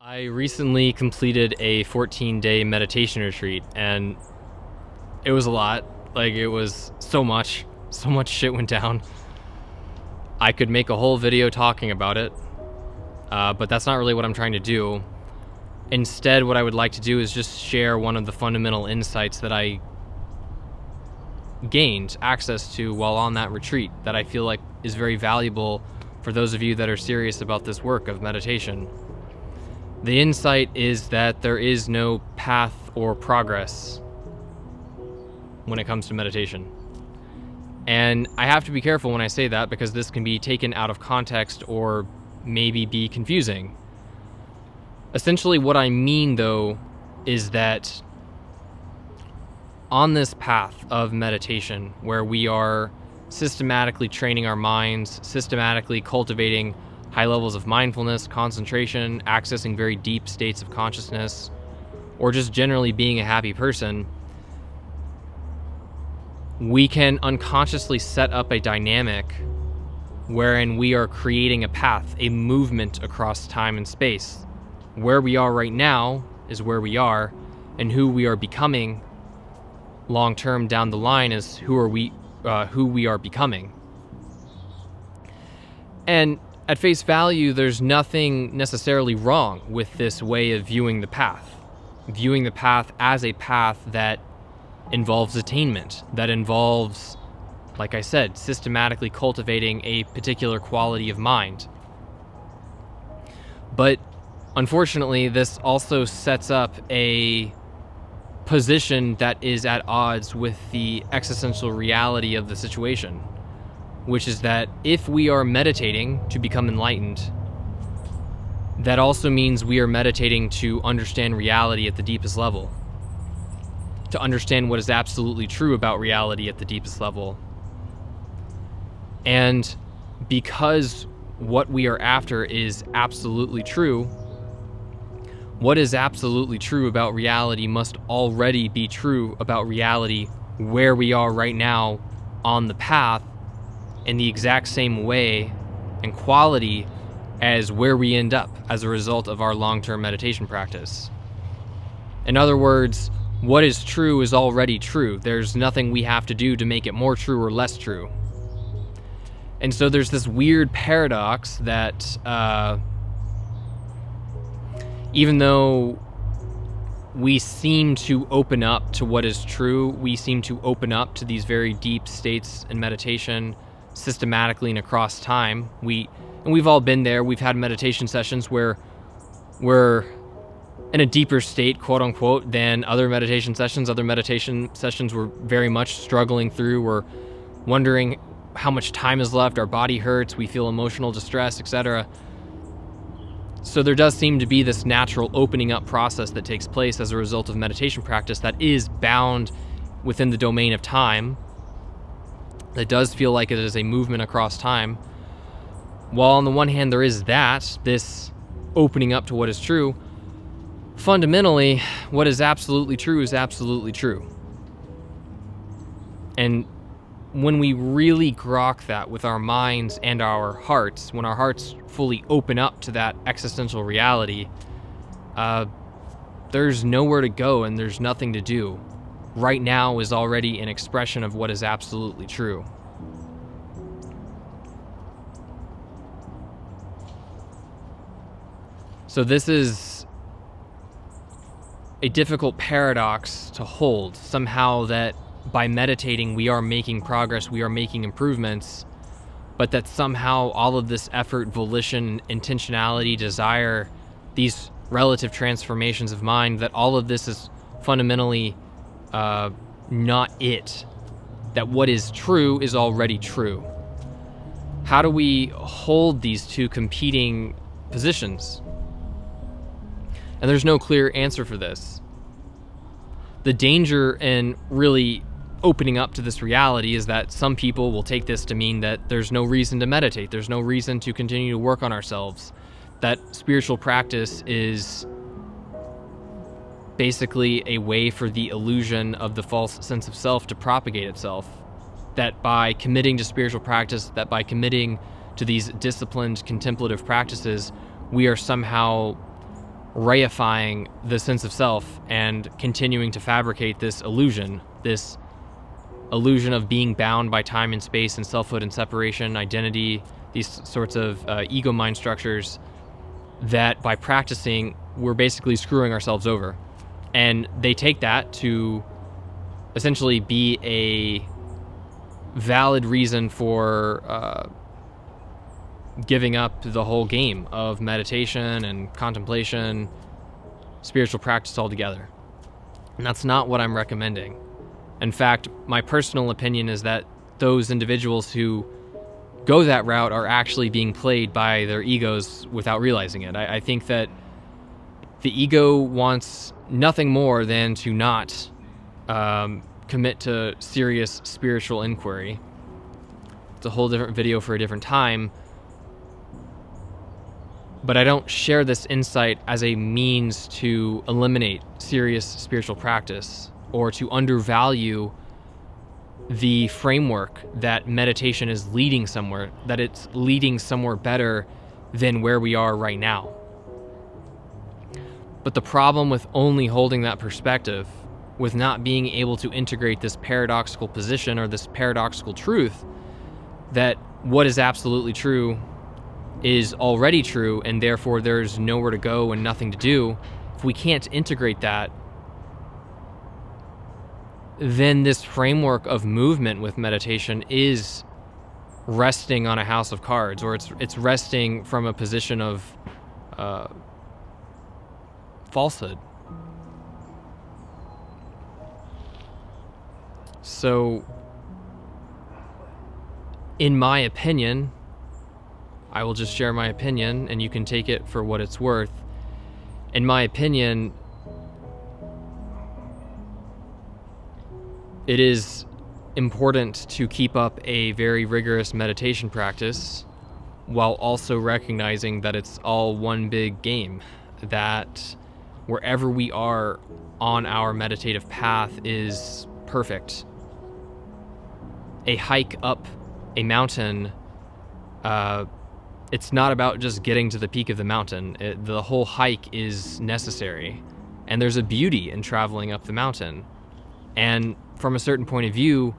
I recently completed a 14-day meditation retreat, and it was a lot. Like, it was so much shit went down. I could make a whole video talking about it, but that's not really what I'm trying to do. Instead, what I would like to do is just share one of the fundamental insights that I gained access to while on that retreat that I feel like is very valuable for those of you that are serious about this work of meditation. The insight is that there is no path or progress when it comes to meditation. And I have to be careful when I say that, because this can be taken out of context or maybe be confusing. Essentially, what I mean, though, is that on this path of meditation, where we are systematically training our minds, systematically cultivating high levels of mindfulness, concentration, accessing very deep states of consciousness, or just generally being a happy person, we can unconsciously set up a dynamic wherein we are creating a path, a movement across time and space. Where we are right now is where we are, and who we are becoming long term down the line is who we are becoming. And at face value, there's nothing necessarily wrong with this way of viewing the path as a path that involves attainment, that involves, like I said, systematically cultivating a particular quality of mind. But unfortunately, this also sets up a position that is at odds with the existential reality of the situation, which is that if we are meditating to become enlightened, that also means we are meditating to understand reality at the deepest level, to understand what is absolutely true about reality at the deepest level. And because what we are after is absolutely true, what is absolutely true about reality must already be true about reality where we are right now on the path, in the exact same way and quality as where we end up as a result of our long-term meditation practice. In other words, what is true is already true. There's nothing we have to do to make it more true or less true. And so there's this weird paradox that even though we seem to open up to what is true, we seem to open up to these very deep states in meditation systematically and across time. We've all been there. We've had meditation sessions where we're in a deeper state, quote unquote, than other meditation sessions. Other meditation sessions we're very much struggling through. We're wondering how much time is left. Our body hurts. We feel emotional distress, etc. So there does seem to be this natural opening up process that takes place as a result of meditation practice that is bound within the domain of time. It does feel like it is a movement across time. While on the one hand there is this opening up to what is true, fundamentally, what is absolutely true is absolutely true. And when we really grok that with our minds and our hearts, when our hearts fully open up to that existential reality, there's nowhere to go and there's nothing to do. Right now is already an expression of what is absolutely true. So this is a difficult paradox to hold, somehow that by meditating we are making progress, we are making improvements, but that somehow all of this effort, volition, intentionality, desire, these relative transformations of mind, that all of this is fundamentally not it. That what is true is already true. How do we hold these two competing positions? And there's no clear answer for this. The danger in really opening up to this reality is that some people will take this to mean that there's no reason to meditate, there's no reason to continue to work on ourselves, that spiritual practice is basically a way for the illusion of the false sense of self to propagate itself, that by committing to spiritual practice, that by committing to these disciplined contemplative practices, we are somehow reifying the sense of self and continuing to fabricate this illusion of being bound by time and space and selfhood and separation, identity, these sorts of ego mind structures, that by practicing, we're basically screwing ourselves over. And they take that to essentially be a valid reason for giving up the whole game of meditation and contemplation, spiritual practice altogether. And that's not what I'm recommending. In fact, my personal opinion is that those individuals who go that route are actually being played by their egos without realizing it. I think that the ego wants nothing more than to not commit to serious spiritual inquiry. It's a whole different video for a different time. But I don't share this insight as a means to eliminate serious spiritual practice or to undervalue the framework that meditation is leading somewhere, that it's leading somewhere better than where we are right now. But the problem with only holding that perspective, with not being able to integrate this paradoxical position or this paradoxical truth that what is absolutely true is already true and therefore there's nowhere to go and nothing to do, if we can't integrate that, then this framework of movement with meditation is resting on a house of cards, or it's resting from a position of falsehood. So, in my opinion, I will just share my opinion, and you can take it for what it's worth. In my opinion, it is important to keep up a very rigorous meditation practice while also recognizing that it's all one big game, that wherever we are on our meditative path is perfect. A hike up a mountain, it's not about just getting to the peak of the mountain. The whole hike is necessary, and there's a beauty in traveling up the mountain. And from a certain point of view,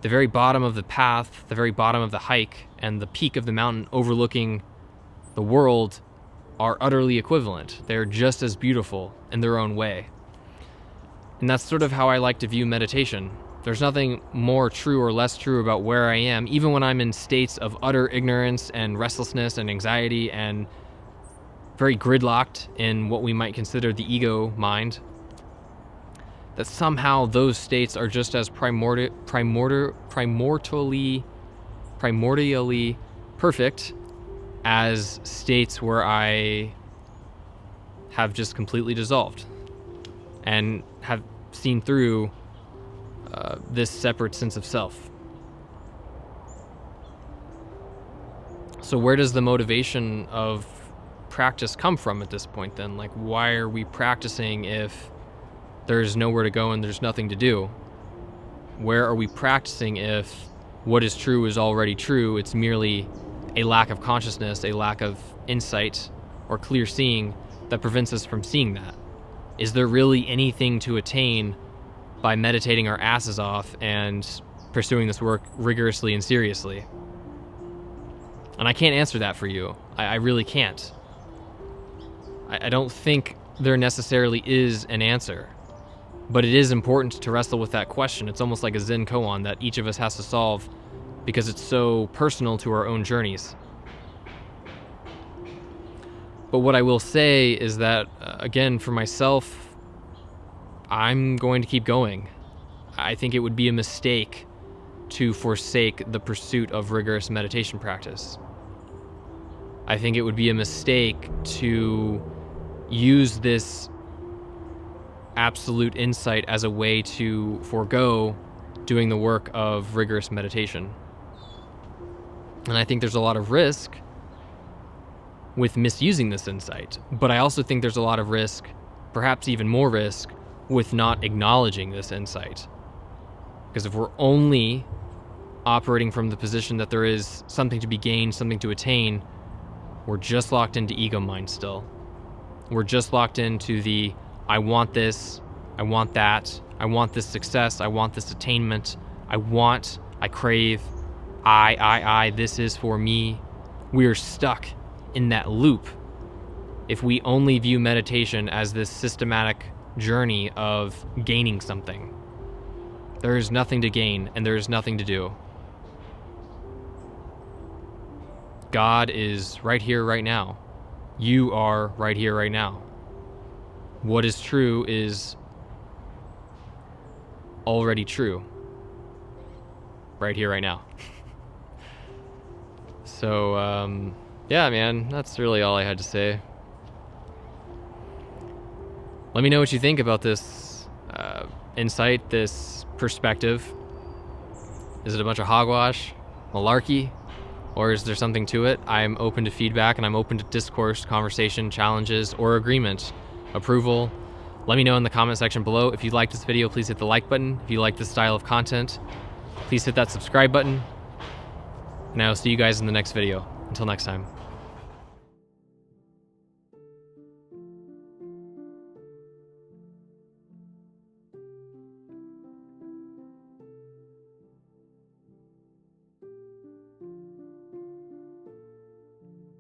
the very bottom of the path, the very bottom of the hike, and the peak of the mountain overlooking the world are utterly equivalent. They're just as beautiful in their own way. And that's sort of how I like to view meditation. There's nothing more true or less true about where I am, even when I'm in states of utter ignorance and restlessness and anxiety and very gridlocked in what we might consider the ego mind, that somehow those states are just as primordially perfect as states where I have just completely dissolved and have seen through this separate sense of self. So where does the motivation of practice come from at this point then? Like, why are we practicing if there's nowhere to go and there's nothing to do? Where are we practicing if what is true is already true? It's merely a lack of consciousness, a lack of insight or clear seeing that prevents us from seeing that. Is there really anything to attain by meditating our asses off and pursuing this work rigorously and seriously? And I can't answer that for you. I really can't. I don't think there necessarily is an answer. But it is important to wrestle with that question. It's almost like a Zen koan that each of us has to solve because it's so personal to our own journeys. But what I will say is that, again, for myself, I'm going to keep going. I think it would be a mistake to forsake the pursuit of rigorous meditation practice. I think it would be a mistake to use this absolute insight as a way to forego doing the work of rigorous meditation. And I think there's a lot of risk with misusing this insight, but I also think there's a lot of risk, perhaps even more risk, with not acknowledging this insight. Because if we're only operating from the position that there is something to be gained, something to attain, we're just locked into ego mind still. We're just locked into the I want this, I want that, I want this success, I want this attainment, I crave, this is for me. We are stuck in that loop if we only view meditation as this systematic journey of gaining something. There is nothing to gain and there is nothing to do. God is right here, right now. You are right here, right now. What is true is already true. Right here, right now. So, yeah, man, that's really all I had to say. Let me know what you think about this insight, this perspective. Is it a bunch of hogwash, malarkey, or is there something to it? I'm open to feedback and I'm open to discourse, conversation, challenges, or agreement, approval. Let me know in the comment section below. If you like this video, please hit the like button. If you like this style of content, please hit that subscribe button. And I will see you guys in the next video. Until next time.